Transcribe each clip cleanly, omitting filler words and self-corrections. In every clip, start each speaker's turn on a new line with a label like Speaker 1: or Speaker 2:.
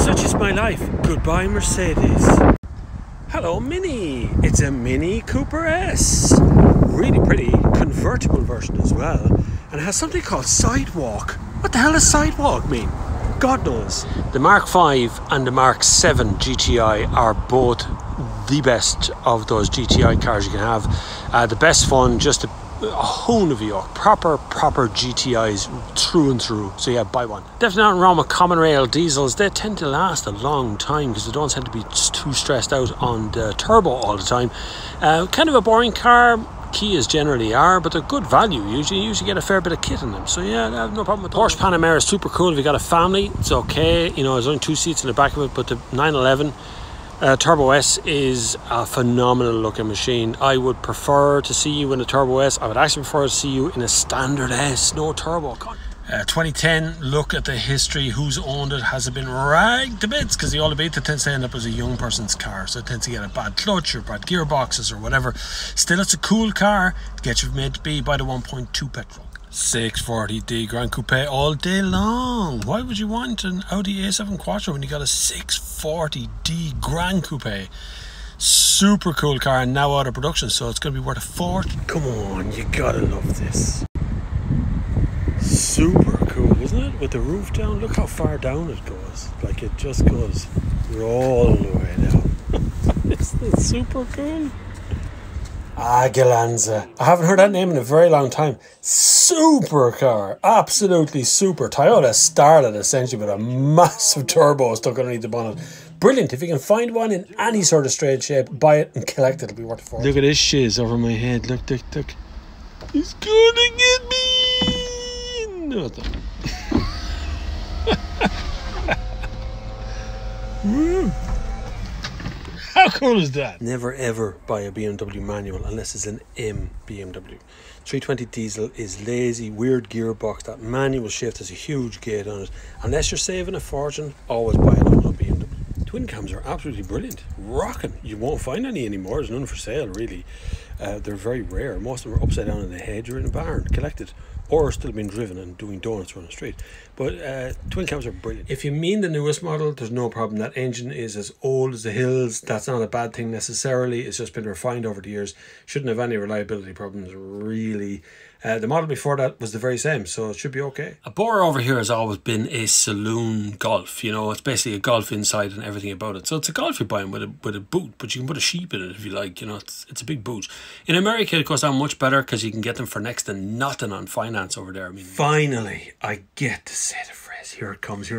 Speaker 1: Such is my life. Goodbye, Mercedes. Hello, Mini. It's a Mini Cooper S. Really pretty, convertible version as well. And it has something called Sidewalk. What the hell does Sidewalk mean? God knows. The Mark V and the Mark 7 GTI are both the best of those GTI cars you can have. The best fun, just a hoon of you, proper GTIs through and through. So yeah, buy one. Definitely not wrong with common rail diesels. They tend to last a long time because they don't tend to be too stressed out on the turbo all the time. Kind of a boring car, Kias generally are, but they're good value. You usually get a fair bit of kit in them. So yeah, I have no problem with that. Porsche Panamera is super cool if you got a family. It's okay, you know, there's only 2 seats in the back of it, but the 911 Turbo S is a phenomenal looking machine. I would prefer to see you in a Turbo S. I would actually prefer to see you in a standard S, no turbo. 2010, look at the history. Who's owned it? Has it been ragged to bits? Because the All-Beta tends to end up as a young person's car, so it tends to get a bad clutch or bad gearboxes or whatever. Still, it's a cool car to get you from A to B by the 1.2 petrol. 640D Grand Coupe all day long. Why would you want an Audi A7 Quattro when you got a 640D Grand Coupe? Super cool car and now out of production, so it's going to be worth a fortune. Come on, you gotta love this. Super cool, isn't it? With the roof down, look how far down it goes. Like it just goes all the way down. Isn't it super cool? Aguilanza. I haven't heard that name in a very long time. Super car. Absolutely super. Toyota started essentially with a massive turbo stuck underneath the bonnet. Brilliant. If you can find one in any sort of straight shape, buy it and collect it. It'll be worth a fortune. Look at this shiz over my head. Look. He's gonna get me. No, it's not. How cool is that? Never ever buy a BMW manual unless it's an M BMW. 320 diesel is lazy, weird gearbox. That manual shift has a huge gate on it. Unless you're saving a fortune, always buy an auto BMW. Twin cams are absolutely brilliant. Rocking. You won't find any anymore. There's none for sale, really. They're very rare. Most of them are upside down in a hedge or in a barn, collected, or still being driven and doing donuts around the street. But twin cams are brilliant. If you mean the newest model, there's no problem. That engine is as old as the hills. That's not a bad thing necessarily. It's just been refined over the years. Shouldn't have any reliability problems, really. The model before that was the very same, so it should be okay. A bore over here has always been a saloon Golf. You know, it's basically a Golf inside and everything about it. So it's a Golf you're buying with a boot, but you can put a sheep in it if you like. You know, it's a big boot. In America, it goes down much better because you can get them for next to nothing on finance over there. I mean, finally, I get to say the phrase. Here it comes.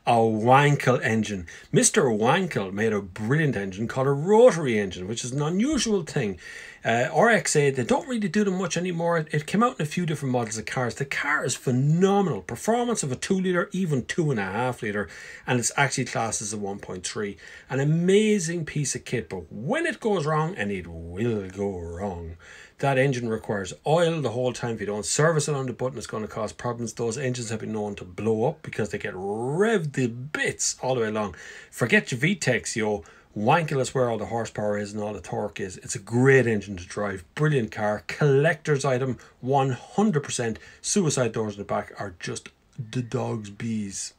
Speaker 1: A Wankel engine. Mr. Wankel made a brilliant engine called a rotary engine, which is an unusual thing. RX-8, they don't really do them much anymore. It came out in a few different models of cars. The car is phenomenal. Performance of a 2 litre, even 2.5 litre, and it's actually classed as a 1.3. An amazing piece of kit, but when it goes wrong, and it will go wrong, that engine requires oil the whole time. If you don't service it on the button, it's going to cause problems. Those engines have been known to blow up because they get revved to bits all the way along. Forget your VTECs, yo. Wankel is where all the horsepower is and all the torque is. It's a great engine to drive. Brilliant car. Collector's item, 100%. Suicide doors in the back are just the dog's bees.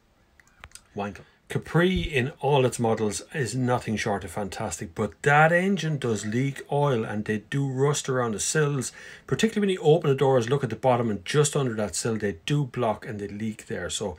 Speaker 1: Wankel. Capri in all its models is nothing short of fantastic, but that engine does leak oil and they do rust around the sills, particularly when you open the doors, look at the bottom, and just under that sill they do block and they leak there. So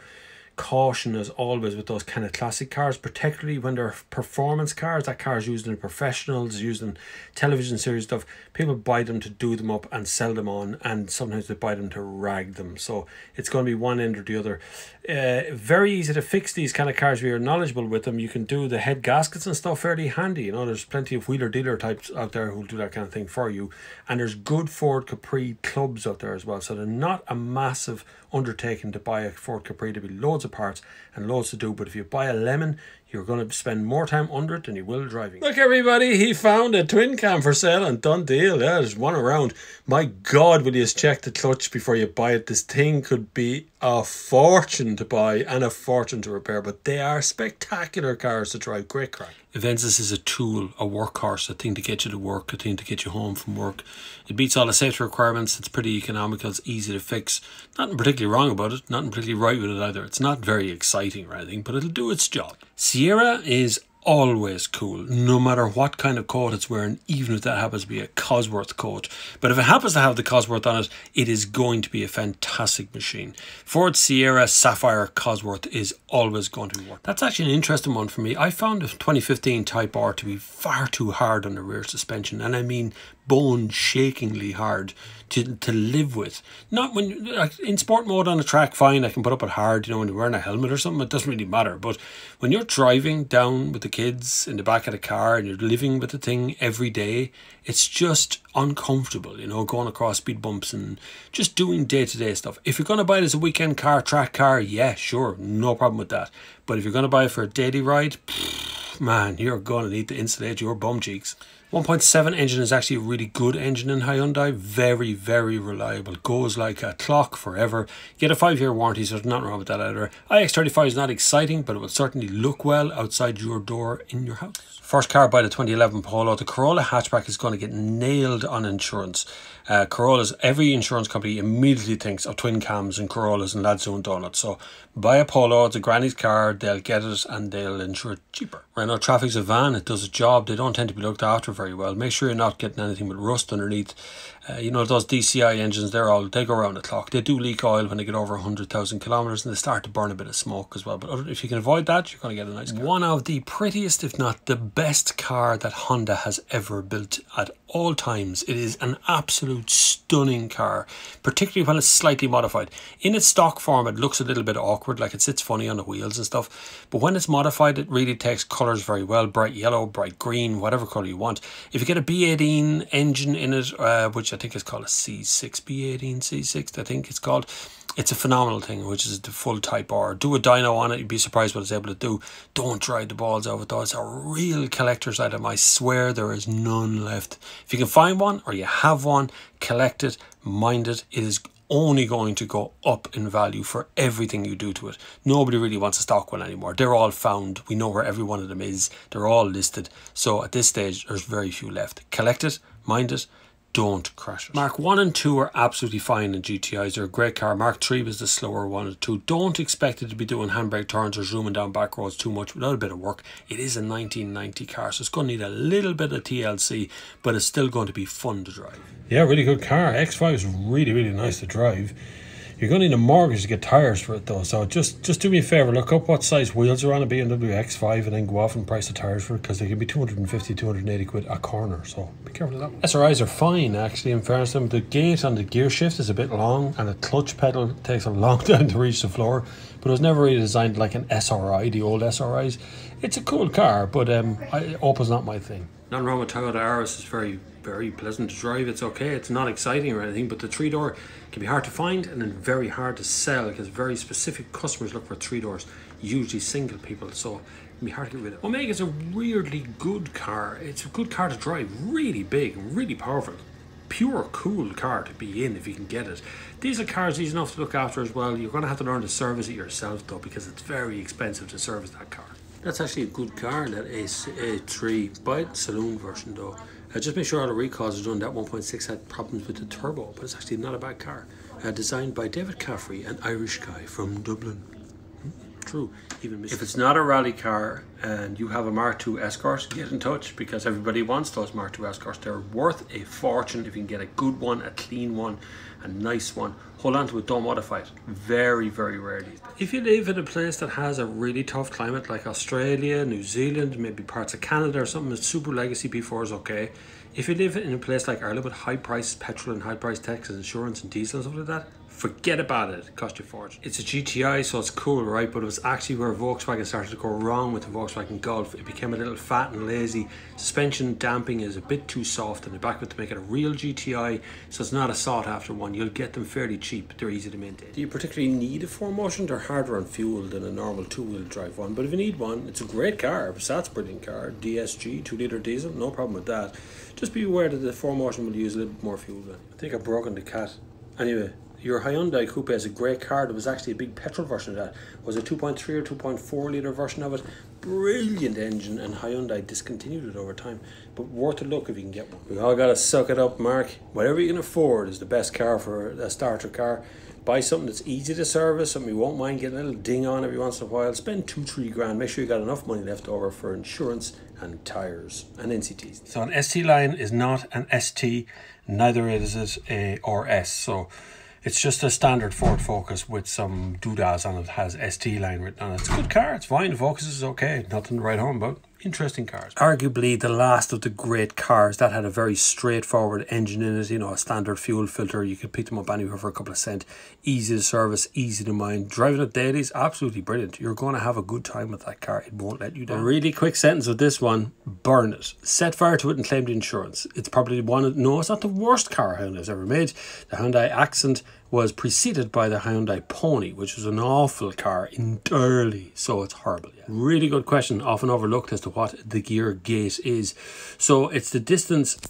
Speaker 1: caution as always with those kind of classic cars, particularly when they're performance cars. That car is used in professionals, used in television series stuff. People buy them to do them up and sell them on, and sometimes they buy them to rag them. So it's going to be one end or the other. Very easy to fix these kind of cars if you're knowledgeable with them. You can do the head gaskets and stuff fairly handy. You know, there's plenty of wheeler dealer types out there who'll do that kind of thing for you, and there's good Ford Capri clubs out there as well. So they're not a massive undertaking to buy a Ford Capri. There'll be loads of parts and loads to do, but if you buy a lemon, you're going to spend more time under it than you will driving. Look everybody, he found a twin cam for sale and done deal. Yeah, there's one around. My God, will you just check the clutch before you buy it? This thing could be a fortune to buy and a fortune to repair, but they are spectacular cars to drive. Great crack. Avensis is a tool, a workhorse, a thing to get you to work, a thing to get you home from work. It meets all the safety requirements. It's pretty economical. It's easy to fix. Nothing particularly wrong about it. Nothing particularly right with it either. It's not very exciting or anything, but it'll do its job. Sierra is always cool, no matter what kind of coat it's wearing, even if that happens to be a Cosworth coat. But if it happens to have the Cosworth on it, it is going to be a fantastic machine. Ford Sierra Sapphire Cosworth is always going to be worth it. That's actually an interesting one for me. I found the 2015 Type R to be far too hard on the rear suspension, and I mean bone-shakingly hard to live with. Not when, like, in sport mode on a track, fine, I can put up it hard, you know, when you're wearing a helmet or something, it doesn't really matter. But when you're driving down with the kids in the back of the car and you're living with the thing every day, it's just uncomfortable, you know, going across speed bumps and just doing day-to-day stuff. If you're going to buy it as a weekend car, track car, yeah, sure, no problem with that. But if you're going to buy it for a daily ride, man, you're going to need to insulate your bum cheeks. 1.7 engine is actually a really good engine in Hyundai. Very, very reliable. Goes like a clock forever. You get a 5-year warranty, so there's nothing wrong with that either. iX35 is not exciting, but it will certainly look well outside your door in your house. First car by the 2011 Polo. The Corolla hatchback is going to get nailed on insurance. Corollas, every insurance company immediately thinks of twin cams and Corollas and lads doing donuts. So buy a Polo, it's a granny's car, they'll get it and they'll insure it cheaper. Renault Traffic's a van, it does a job, they don't tend to be looked after very well. Make sure you're not getting anything with rust underneath. You know, those DCI engines, they go around the clock. They do leak oil when they get over 100,000 kilometers and they start to burn a bit of smoke as well. But if you can avoid that, you're going to get a nice car. One of the prettiest, if not the best car that Honda has ever built at all times. It is an absolute stunning car, particularly when it's slightly modified. In its stock form, it looks a little bit awkward, like it sits funny on the wheels and stuff. But when it's modified, it really takes colours very well. Bright yellow, bright green, whatever colour you want. If you get a B18 engine in it, which I think is called a C6, B18 C6, I think it's called. It's a phenomenal thing, which is the full Type R. Do a dyno on it, you'd be surprised what it's able to do. Don't drive the balls out with though. It's a real collector's item. I swear there is none left. If you can find one or you have one, collect it, mind it. It is only going to go up in value for everything you do to it. Nobody really wants a stock one anymore. They're all found. We know where every one of them is. They're all listed. So at this stage, there's very few left. Collect it, mind it. Don't crash it. Mark 1 and 2 are absolutely fine in GTIs. They're a great car. Mark 3 was the slower one and 2. Don't expect it to be doing handbrake turns or zooming down back roads too much without a bit of work. It is a 1990 car, so it's going to need a little bit of TLC, but it's still going to be fun to drive. Yeah, really good car. X5 is really, really nice to drive. You're going to need a mortgage to get tyres for it though, so just do me a favour, look up what size wheels are on a BMW X5 and then go off and price the tyres for it, because they can be 250, 280 quid a corner, so be careful of that. SRIs are fine actually, in fairness to them. The gate on the gear shift is a bit long and the clutch pedal takes a long time to reach the floor, but it was never really designed like an SRI, the old SRIs. It's a cool car, but Opel's not my thing. Nothing wrong with Toyota Aris, it's very, very pleasant to drive. It's okay, it's not exciting or anything, but the 3-door can be hard to find and then very hard to sell, because very specific customers look for 3-doors, usually single people, so it can be hard to get rid of. Omega's a weirdly good car. It's a good car to drive, really big, really powerful. Pure cool car to be in if you can get it. Diesel cars easy enough to look after as well. You're going to have to learn to service it yourself though, because it's very expensive to service that car. That's actually a good car, that A3. Buy the saloon version though. Just make sure all the recalls are done. That 1.6 had problems with the turbo, but it's actually not a bad car. Designed by David Caffrey, an Irish guy from Dublin. True, even if it's not a rally car and you have a Mark II Escort, get in touch, because everybody wants those Mark II Escorts. They're worth a fortune if you can get a good one, a clean one, a nice one. Hold on to it, don't modify it. Very, very rarely. If you live in a place that has a really tough climate like Australia, New Zealand, maybe parts of Canada or something, that's super legacy P4 is okay. If you live in a place like Ireland with high price petrol and high price tax and insurance and diesel and stuff like that, forget about it. It cost you a fortune. It's a GTI, so it's cool, right? But it was actually where Volkswagen started to go wrong with the Volkswagen Golf. It became a little fat and lazy. Suspension damping is a bit too soft in the back of it to make it a real GTI, so it's not a sought after one. You'll get them fairly cheap. They're easy to maintain. Do you particularly need a 4Motion? They're harder on fuel than a normal two-wheel drive one, but if you need one, it's a great car. Passat's a brilliant car. DSG, 2-litre diesel, no problem with that. Just be aware that the 4Motion will use a little bit more fuel. I think I've broken the cat. Anyway, your Hyundai Coupe is a great car. There was actually a big petrol version of that. It was a 2.3 or 2.4 litre version of it. Brilliant engine, and Hyundai discontinued it over time. But worth a look if you can get one. We all gotta suck it up, Mark. Whatever you can afford is the best car for a starter car. Buy something that's easy to service, something you won't mind getting a little ding on every once in a while. Spend 2-3 grand. Make sure you got enough money left over for insurance and tyres and NCTs. So an ST line is not an ST, neither is it a RS. So it's just a standard Ford Focus with some doodads on it. It has ST line written on it. It's a good car. It's fine. The Focus is okay. Nothing to write home about. Interesting cars. Arguably the last of the great cars that had a very straightforward engine in it, you know, a standard fuel filter. You could pick them up anywhere for a couple of cents. Easy to service, easy to mind. Driving it daily is absolutely brilliant. You're going to have a good time with that car. It won't let you down. A really quick sentence with this one: burn it. Set fire to it and claim the insurance. It's probably one of, no, it's not the worst car Hyundai's ever made. The Hyundai Accent was preceded by the Hyundai Pony, which was an awful car entirely, so it's horrible. Yeah. Really good question, often overlooked as to what the gear gate is. So it's the distance,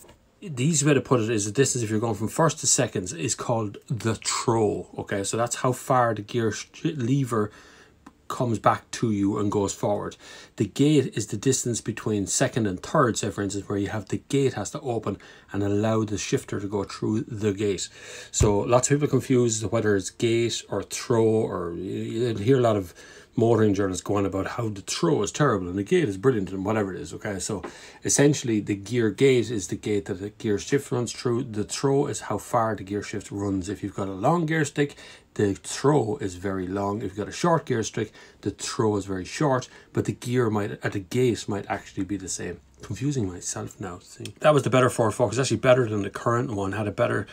Speaker 1: the easy way to put it is the distance if you're going from first to seconds is called the throw. Okay, so that's how far the gear lever comes back to you and goes forward. The gate is the distance between second and third, say for instance, where you have the gate has to open and allow the shifter to go through the gate. So lots of people confuse whether it's gate or throw, or you'll hear a lot of motoring journalists go on about how the throw is terrible and the gate is brilliant and whatever it is. Okay, so essentially the gear gate is the gate that the gear shift runs through. The throw is how far the gear shift runs. If you've got a long gear stick, the throw is very long. If you've got a short gear stick, the throw is very short, but the gear might at the gate might actually be the same. Confusing myself now. See, that was the better Ford Focus. Actually better than the current one. Had a better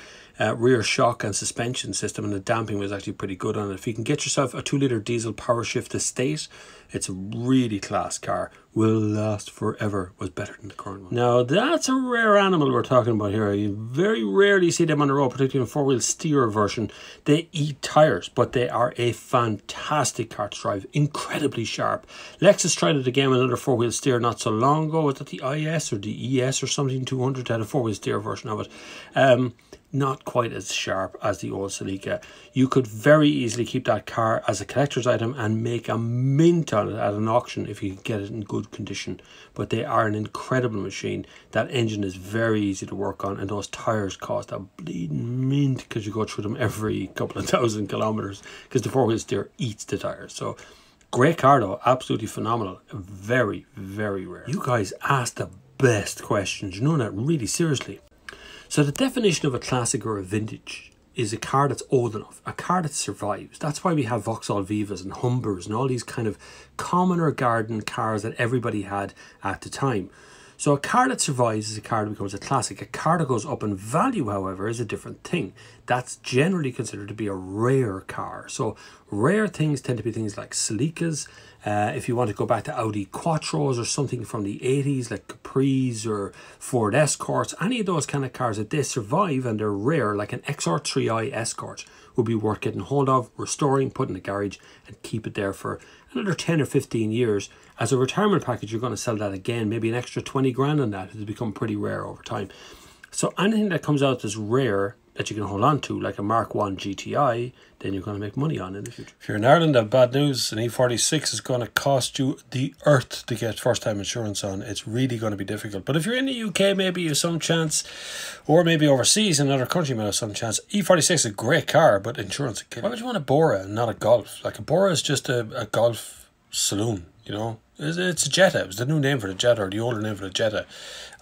Speaker 1: rear shock and suspension system, and the damping was actually pretty good on it. If you can get yourself a 2-litre diesel power shift estate, it's a really class car. Will last forever. Was better than the current one. Now that's a rare animal we're talking about here. You very rarely see them on the road, particularly in a 4-wheel steer version. They eat tires, but they are a fantastic car to drive. Incredibly sharp. Lexus tried it again with another 4-wheel steer not so long ago. Was that the IS or the ES or something 200? Had a 4-wheel steer version of it. Not quite as sharp as the old Celica. You could very easily keep that car as a collector's item and make a mint on it at an auction if you get it in good condition. But they are an incredible machine. That engine is very easy to work on, and those tires cost a bleeding mint because you go through them every couple of thousand kilometers because the 4-wheel steer eats the tires. So great car though, absolutely phenomenal. Very, very rare. You guys asked the best questions, you know that, really seriously. So the definition of a classic or a vintage is a car that's old enough, a car that survives. That's why we have Vauxhall Vivas and Humbers and all these kind of commoner garden cars that everybody had at the time. So a car that survives is a car that becomes a classic. A car that goes up in value, however, is a different thing. That's generally considered to be a rare car. So rare things tend to be things like Celicas. If you want to go back to Audi Quattros or something from the 80s, like Capris or Ford Escorts, any of those kind of cars, that they survive and they're rare, like an XR3i Escort, would be worth getting hold of, restoring, put in the garage and keep it there for another 10 or 15 years. As a retirement package, you're going to sell that again, maybe an extra 20 grand on that. It's become pretty rare over time. So anything that comes out as rare that you can hold on to, like a Mark 1 GTI, then you're going to make money on in the future. If you're in Ireland, I've bad news. An E46 is going to cost you the earth to get first-time insurance on. It's really going to be difficult. But if you're in the UK, maybe you have some chance, or maybe overseas in another country, you might have some chance. E46 is a great car, but insurance will kill you. Why would you want a Bora and not a Golf? Like a Bora is just a Golf saloon, you know? It's a Jetta. It was the new name for the Jetta, or the older name for the Jetta.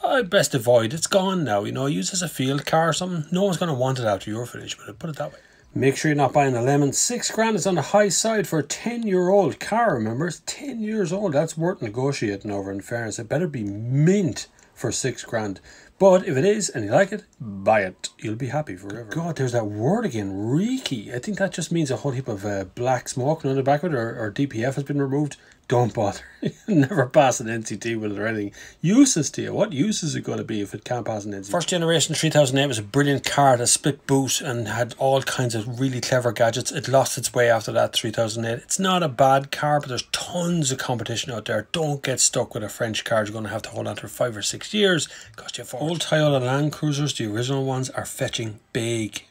Speaker 1: I'd best avoid. It's gone now, you know. Use as a field car or something. No one's going to want it after you're finished with it. Put it that way. Make sure you're not buying a lemon. 6 grand is on the high side for a 10-year-old car, remember? It's 10 years old. That's worth negotiating over, in fairness. It better be mint for 6 grand. But if it is and you like it, buy it. You'll be happy forever. God, there's that word again, reeky. I think that just means a whole heap of black smoke on the back of it, or DPF has been removed. Don't bother. Never pass an NCT with it or anything. Useless to you. What use is it going to be if it can't pass an NCT? First generation 3008 was a brilliant car that split boot and had all kinds of really clever gadgets. It lost its way after that 3008. It's not a bad car, but there's tons of competition out there. Don't get stuck with a French car you're going to have to hold on to for 5 or 6 years. Cost you a fortune. Old Toyota Land Cruisers, the original ones, are fetching big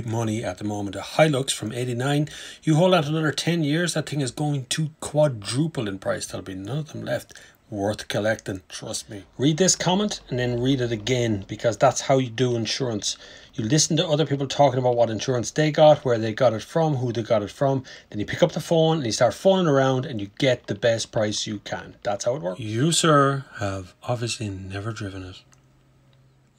Speaker 1: money at the moment. A Hilux from 89, you hold on to another 10 years, that thing is going to quadruple in price. There'll be none of them left. Worth collecting, trust me. Read this comment and then read it again, because that's how you do insurance. You listen to other people talking about what insurance they got, where they got it from, who they got it from. Then you pick up the phone and you start phoning around and you get the best price you can. That's how it works. You, sir, have obviously never driven it.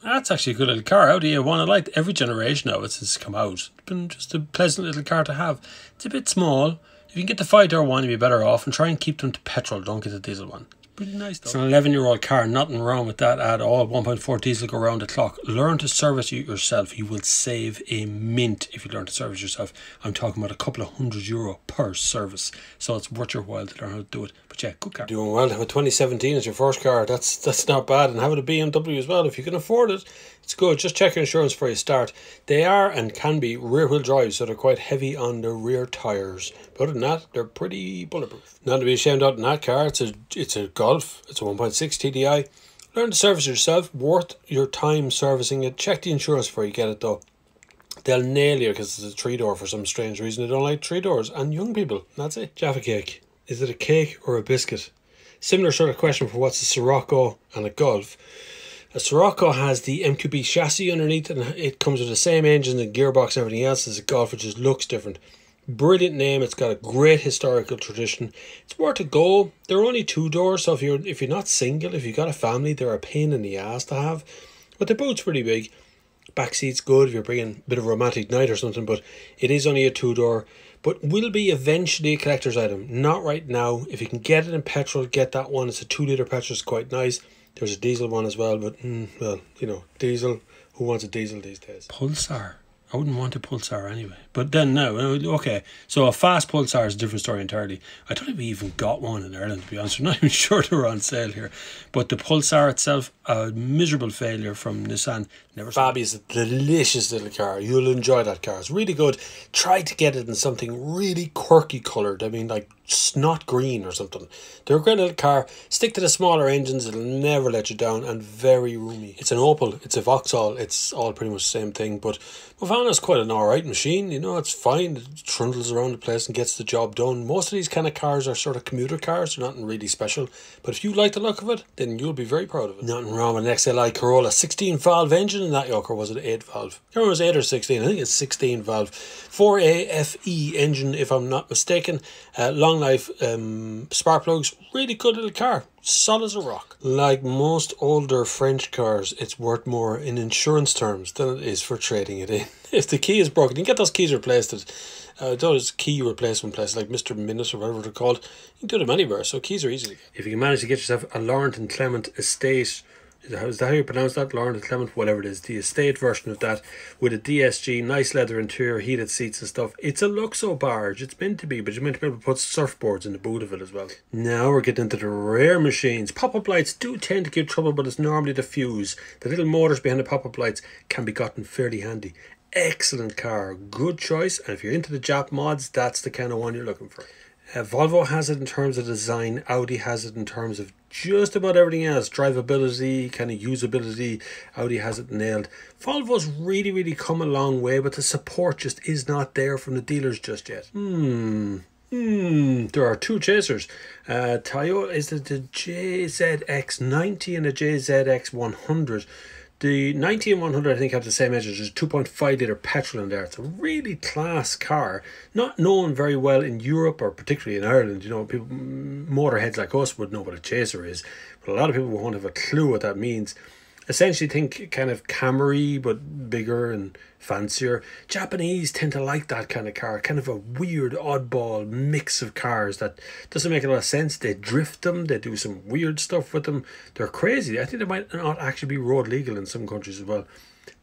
Speaker 1: That's actually a good little car. Audi A1, I liked every generation of it since it's come out. It's been just a pleasant little car to have. It's a bit small. If you can get the 5-door one, you'll be better off, and try and keep them to petrol. Don't get the diesel one. Pretty nice though. It's an 11-year-old car, nothing wrong with that at all. 1.4 diesel, go round the clock. Learn to service it yourself. You will save a mint if you learn to service yourself. I'm talking about a couple of €100 per service, so it's worth your while to learn how to do it. But yeah, good car. Doing well to have a 2017 as your first car. That's not bad, and having a BMW as well if you can afford it. It's good. Just check your insurance before you start. They are and can be rear-wheel drive, so they're quite heavy on the rear tyres. But other than that, they're pretty bulletproof. Not to be ashamed of in that car. It's a Golf. It's a 1.6 TDI. Learn to service yourself. Worth your time servicing it. Check the insurance before you get it though. They'll nail you because it's a 3-door for some strange reason. They don't like 3 doors. And young people. That's it. Jaffa cake. Is it a cake or a biscuit? Similar sort of question for what's a Sirocco and a Golf. A Sirocco has the MQB chassis underneath, and it comes with the same engine and gearbox and everything else as a Golf. It just looks different. Brilliant name. It's got a great historical tradition. It's worth a go. They're only 2 doors, so if you're not single, if you've got a family, they're a pain in the ass to have. But the boot's pretty big. Back seat's good if you're bringing a bit of a romantic night or something, but it is only a 2-door. But will be eventually a collector's item. Not right now. If you can get it in petrol, get that one. It's a 2-litre petrol. It's quite nice. There's a diesel one as well, but well, you know, diesel. Who wants a diesel these days? Pulsar. I wouldn't want a Pulsar anyway. But then now, okay, so a fast Pulsar is a different story entirely. I don't think we even got one in Ireland, to be honest. I'm not even sure they're on sale here. But the Pulsar itself, a miserable failure from Nissan. Fabi is a delicious little car. You'll enjoy that car. It's really good. Try to get it in something really quirky coloured. I mean, like snot green or something. They're a great little car. Stick to the smaller engines. It'll never let you down, and very roomy. It's an Opel. It's a Vauxhall. It's all pretty much the same thing. But Movana's quite an alright machine. You know, it's fine. It trundles around the place and gets the job done. Most of these kind of cars are sort of commuter cars. They're nothing really special. But if you like the look of it, then you'll be very proud of it. Nothing wrong with an XLI Corolla. 16-valve engine in that yoker. Was it 8-valve? I can't remember if it was 8 or 16. I think it's 16-valve. 4AFE engine, if I'm not mistaken. Long life spark plugs. Really good little car. Solid as a rock. Like most older French cars, it's worth more in insurance terms than it is for trading it in. If the key is broken, you can get those keys replaced at those key replacement places like Mr. Minute or whatever they're called. You can do them anywhere, so keys are easy. If you can manage to get yourself a Laurent and Clement estate, is that how you pronounce that? Laurent and Clement, whatever it is, the estate version of that with a DSG, nice leather interior, heated seats and stuff. It's a Luxo barge. It's meant to be, but you're meant to be able to put surfboards in the boot of it as well. Now we're getting into the rare machines. Pop-up lights do tend to give trouble, but it's normally the fuse. The little motors behind the pop-up lights can be gotten fairly handy. Excellent car, good choice, and if you're into the Jap mods, that's the kind of one you're looking for. Volvo has it in terms of design. Audi has it in terms of just about everything else. Drivability, kind of usability. Audi has it nailed. Volvo's really come a long way, but the support just is not there from the dealers just yet. There are 2 chasers. Toyota, is it the JZX90 and the JZX100? The 90 and 100 I think have the same engine. There's 2.5 litre petrol in there. It's a really class car. Not known very well in Europe or particularly in Ireland. You know, people, motorheads like us would know what a chaser is. But a lot of people won't have a clue what that means. Essentially think kind of Camry, but bigger and fancier. Japanese tend to like that kind of car, kind of a weird oddball mix of cars that doesn't make a lot of sense. They drift them, they do some weird stuff with them. They're crazy. I think they might not actually be road legal in some countries as well.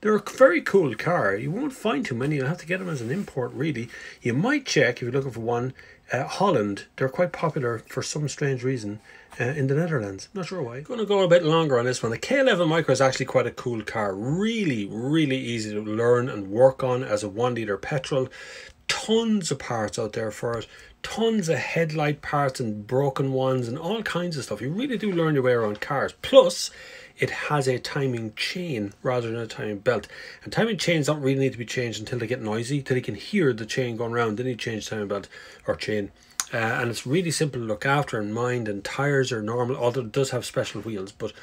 Speaker 1: They're a very cool car. You won't find too many. You'll have to get them as an import, really. You might check, if you're looking for one, Holland. They're quite popular for some strange reason in the Netherlands. Not sure why. Going to go a bit longer on this one. The K11 Micro is actually quite a cool car. Really, really easy to learn and work on as a 1 litre petrol. Tons of parts out there for it. Tons of headlight parts and broken ones and all kinds of stuff. You really do learn your way around cars. Plus, it has a timing chain rather than a timing belt. And timing chains don't really need to be changed until they get noisy, till you can hear the chain going around. Then you change timing belt or chain. And it's really simple to look after and mind, and tyres are normal, although it does have special wheels. But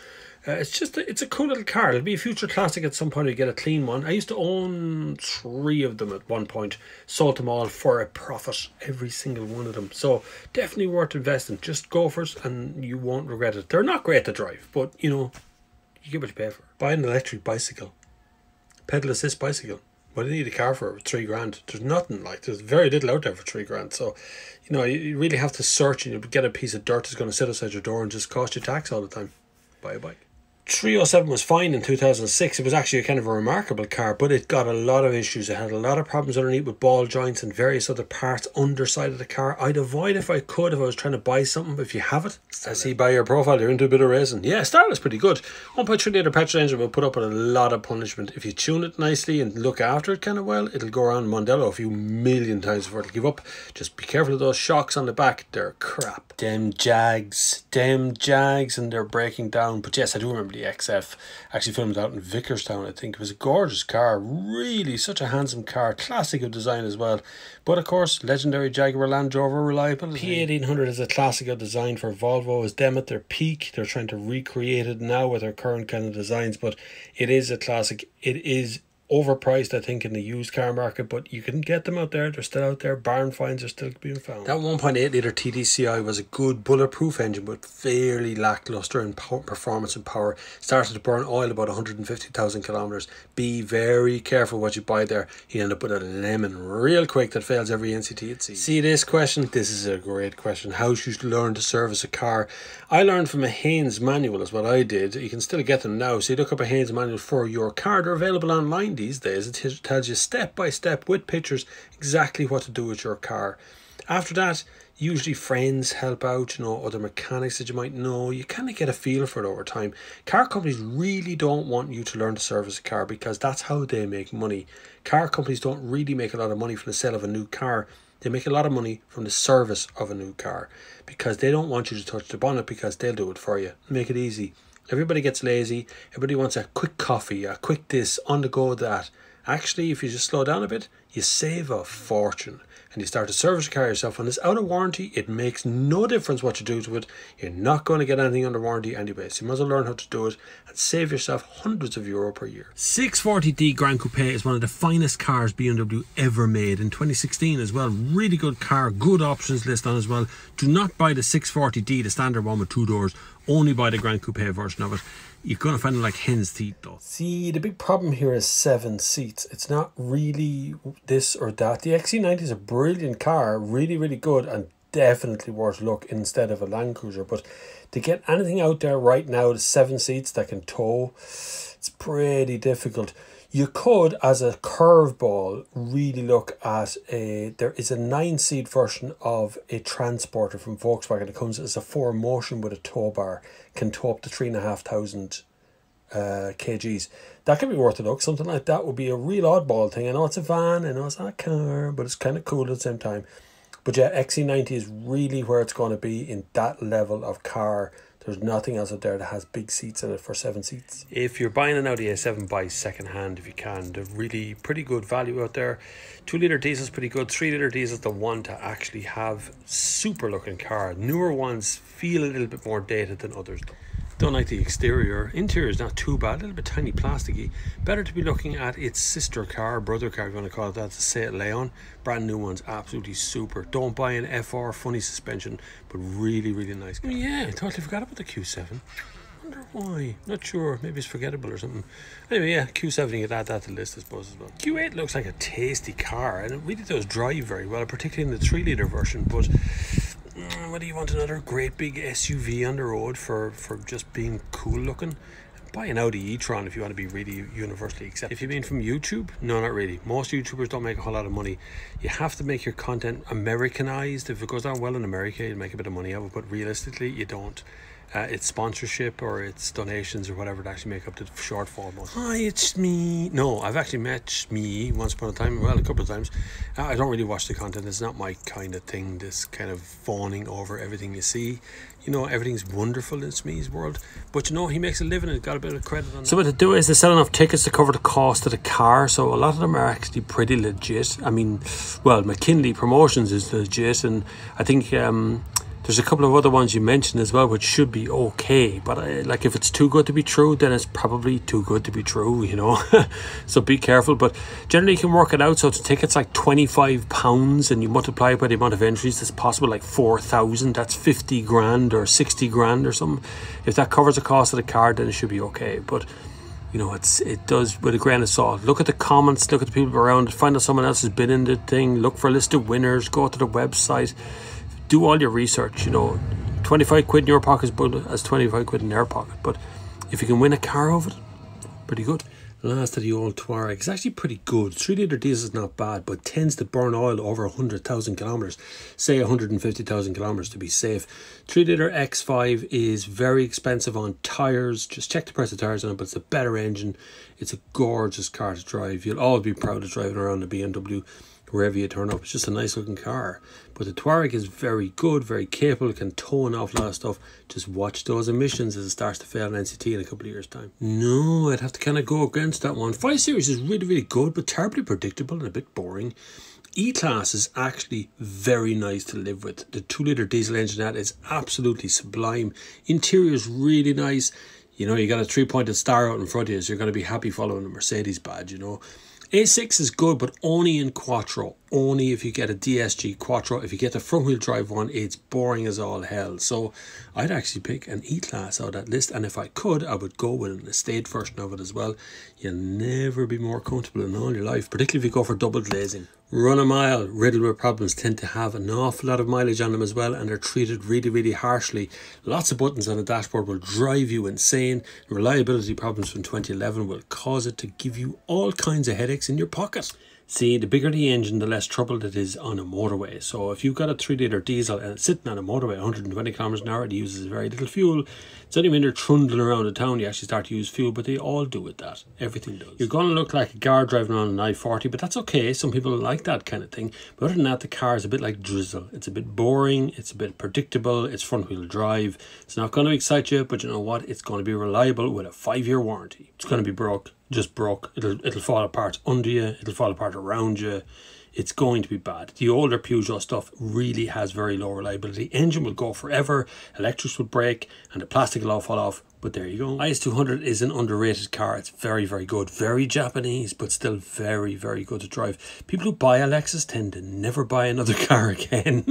Speaker 1: it's a cool little car. It'll be a future classic at some point. You get a clean one. I used to own 3 of them at one point. Sold them all for a profit, every single one of them. So definitely worth investing. Just go for it and you won't regret it. They're not great to drive, but you know, you get what you pay for. Buy an electric bicycle, pedal assist bicycle. What do you need a car for 3 grand? There's nothing like. There's very little out there for 3 grand. So, you know, you really have to search, and you get a piece of dirt that's going to sit outside your door and just cost you tax all the time. Buy a bike. 307 was fine in 2006. It was actually a kind of a remarkable car, but it got a lot of issues. It had a lot of problems underneath with ball joints and various other parts underside of the car. I'd avoid if I could, if I was trying to buy something. But if you have it, I see by your profile you're into a bit of racing. Yeah, Starlet's pretty good. 1.3 litre petrol engine will put up with a lot of punishment. If you tune it nicely and look after it kind of well, it'll go around Mondello a few million times before it'll give up. Just be careful of those shocks on the back. They're crap. Them Jags, and they're breaking down. But yes, I do remember the XF. Actually filmed out in Vickerstown, I think. It was a gorgeous car. Really, such a handsome car. Classic of design as well. But of course, legendary Jaguar Land Rover reliability. P1800 is a classic of design for Volvo. Is them at their peak. They're trying to recreate it now with their current kind of designs. But it is a classic. It is overpriced, I think, in the used car market, but you can get them out there. They're still out there. Barn finds are still being found. That 1.8 litre TDCi was a good bulletproof engine, but fairly lackluster in performance and power. Started to burn oil about 150,000 kilometres. Be very careful what you buy there. You end up with a lemon real quick that fails every NCT it sees. See this question? This is a great question. How should you learn to service a car? I learned from a Haynes manual is what I did. You can still get them now. So you look up a Haynes manual for your car. They're available online these days. It tells you step by step with pictures exactly what to do with your car. After that, usually friends help out, you know, other mechanics that you might know. You kind of get a feel for it over time. Car companies really don't want you to learn to service a car because that's how they make money. Car companies don't really make a lot of money from the sale of a new car. They make a lot of money from the service of a new car because they don't want you to touch the bonnet because they'll do it for you. Make it easy. Everybody gets lazy. Everybody wants a quick coffee, a quick this, on the go that. Actually, if you just slow down a bit, you save a fortune. And you start to service your car yourself. When it's out of warranty, it makes no difference what you do to it. You're not going to get anything under warranty anyway. So you might as well learn how to do it and save yourself hundreds of euro per year. 640D Grand Coupe is one of the finest cars BMW ever made in 2016 as well. Really good car, good options list on as well. Do not buy the 640D, the standard one with 2 doors. Only buy the Grand Coupe version of it. You're going to find them like hen's teeth though. See, the big problem here is 7 seats. It's not really this or that. The XC90 is a brilliant car, really, really good, and definitely worth a look instead of a Land Cruiser. But to get anything out there right now, the 7 seats that can tow, it's pretty difficult. You could, as a curveball, really look at there is a 9-seat version of a Transporter from Volkswagen. It comes as a 4Motion with a tow bar, can tow up to 3,500 kgs. That could be worth a look. Something like that would be a real oddball thing. I know it's a van, I know it's not a car, but it's kind of cool at the same time. But yeah, XC90 is really where it's going to be in that level of car. There's nothing else out there that has big seats in it for 7 seats. If you're buying an Audi A7, buy second hand if you can. They're really pretty good value out there. 2 litre diesel's pretty good. 3 litre diesel's the one to actually have super looking car. Newer ones feel a little bit more dated than others though. Don't like the exterior. Interior is not too bad, a little bit tiny plasticky. Better to be looking at its sister car, brother car, I'm going to call it that, the Seat Leon. Brand new ones, absolutely super. Don't buy an FR, funny suspension, but really, really nice car. Oh yeah, I totally forgot about the Q7. wonder why. Not sure. Maybe it's forgettable or something. Anyway, yeah, Q7, you could add that to the list, I suppose, as well. Q8 looks like a tasty car, and it really does drive very well, particularly in the 3-litre version. But whether you want another great big SUV on the road for just being cool looking, buy an Audi e-tron if you want to be really universally accepted. If you mean from YouTube, no, not really. Most YouTubers don't make a whole lot of money. You have to make your content Americanized. If it goes down well in America, you'll make a bit of money out of it, but realistically, you don't. It's sponsorship or it's donations or whatever to actually make up the shortfall. Hi, it's me. No, I've actually met me once upon a time, well, a couple of times. I don't really watch the content. It's not my kind of thing, this kind of fawning over everything you see. You know, everything's wonderful in Smee's world. But you know, he makes a living and got a bit of credit on that. So what they do is they sell enough tickets to cover the cost of the car. So a lot of them are actually pretty legit. I mean, well, McKinley Promotions is legit. And I think there's a couple of other ones you mentioned as well, which should be okay. But like, if it's too good to be true, then it's probably too good to be true, you know. So be careful. But generally you can work it out. So the ticket's like £25 and you multiply it by the amount of entries that's possible, like 4,000. That's 50 grand or 60 grand or something. If that covers the cost of the car, then it should be okay. But you know, it does with a grain of salt. Look at the comments, look at the people around, find out someone else has been in the thing, look for a list of winners, go to the website. Do all your research, you know. 25 quid in your pocket is good as 25 quid in their pocket. But if you can win a car over it, pretty good. Last of the old Touareg. It's actually pretty good. 3-litre diesel is not bad, but tends to burn oil over 100,000 kilometres. Say 150,000 kilometres to be safe. 3-litre X5 is very expensive on tyres. Just check the price of tyres on it, but it's a better engine. It's a gorgeous car to drive. You'll always be proud of driving around a BMW. Wherever you turn up, it's just a nice looking car. But the Touareg is very good, very capable, can tow an awful lot of stuff. Just watch those emissions as it starts to fail in NCT in a couple of years' time. No, I'd have to kind of go against that one. 5 Series is really, really good, but terribly predictable and a bit boring. E-Class is actually very nice to live with. The 2-litre diesel engine that is absolutely sublime. Interior is really nice. You know, you got a 3-pointed star out in front of you, so you're going to be happy following a Mercedes badge, you know. A6 is good, but only in Quattro. Only if you get a DSG Quattro. If you get the front-wheel drive one, it's boring as all hell. So I'd actually pick an E-Class out of that list. And if I could, I would go with an estate version of it as well. You'll never be more comfortable in all your life, particularly if you go for double glazing. Run a mile, riddled with problems, tend to have an awful lot of mileage on them as well, and they're treated really, really harshly. Lots of buttons on the dashboard will drive you insane. Reliability problems from 2011 will cause it to give you all kinds of headaches in your pocket. See, the bigger the engine, the less trouble it is on a motorway. So if you've got a 3-litre diesel and it's sitting on a motorway 120 kilometers an hour, it uses very little fuel. It's only when you're trundling around the town you actually start to use fuel, but they all do with that. Everything does. You're going to look like a guard driving on an I-40, but that's okay. Some people like that kind of thing. But other than that, the car is a bit like drizzle. It's a bit boring. It's a bit predictable. It's front-wheel drive. It's not going to excite you, but you know what? It's going to be reliable with a 5-year warranty. It's going to be broke. Just broke. It'll fall apart under you. It'll fall apart around you. It's going to be bad. The older Peugeot stuff really has very low reliability. Engine will go forever, electrics will break, and the plastic will all fall off. But there you go. IS200 is an underrated car. It's very, very good. Very Japanese, but still very, very good to drive. People who buy a Lexus tend to never buy another car again.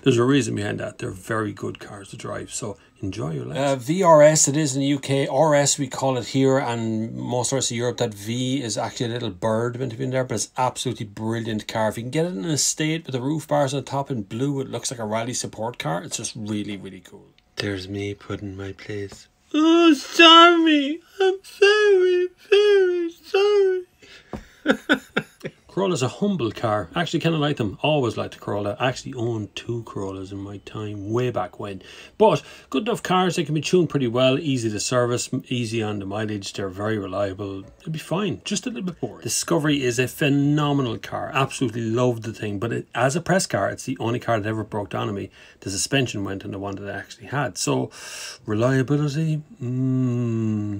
Speaker 1: There's a reason behind that. They're very good cars to drive. So enjoy your Lexus. VRS it is in the UK. RS we call it here, and most of the rest of Europe. That V is actually a little bird meant to be in there, but it's absolutely brilliant car. If you can get it in a estate with the roof bars on top in blue, it looks like a rally support car. It's just really, really cool. There's me putting my place. Oh, sorry. I'm very, very sorry. Corolla's a humble car. Actually kind of like them. Always liked the Corolla. I actually owned 2 Corollas in my time, way back when. But good enough cars. They can be tuned pretty well. Easy to service. Easy on the mileage. They're very reliable. They'll be fine. Just a little bit boring. Discovery is a phenomenal car. Absolutely loved the thing. But as a press car, it's the only car that ever broke down on me. The suspension went on the one that I actually had. So reliability,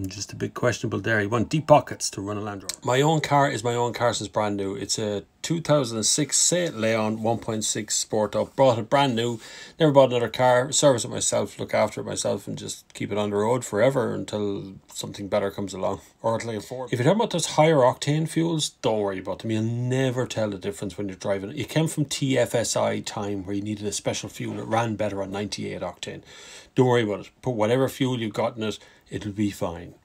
Speaker 1: just a bit questionable there. You want deep pockets to run a Land Rover. My own car is my own car since brand new. It's a 2006 Seat Leon 1.6 Sport Up. Bought it brand new. Never bought another car. Service it myself, look after it myself, and just keep it on the road forever until something better comes along, or until I can afford it. If you're talking about those higher octane fuels, don't worry about them. You'll never tell the difference when you're driving it. You came from TFSI time where you needed a special fuel that ran better on 98 octane. Don't worry about it. Put whatever fuel you've got in it. It'll be fine.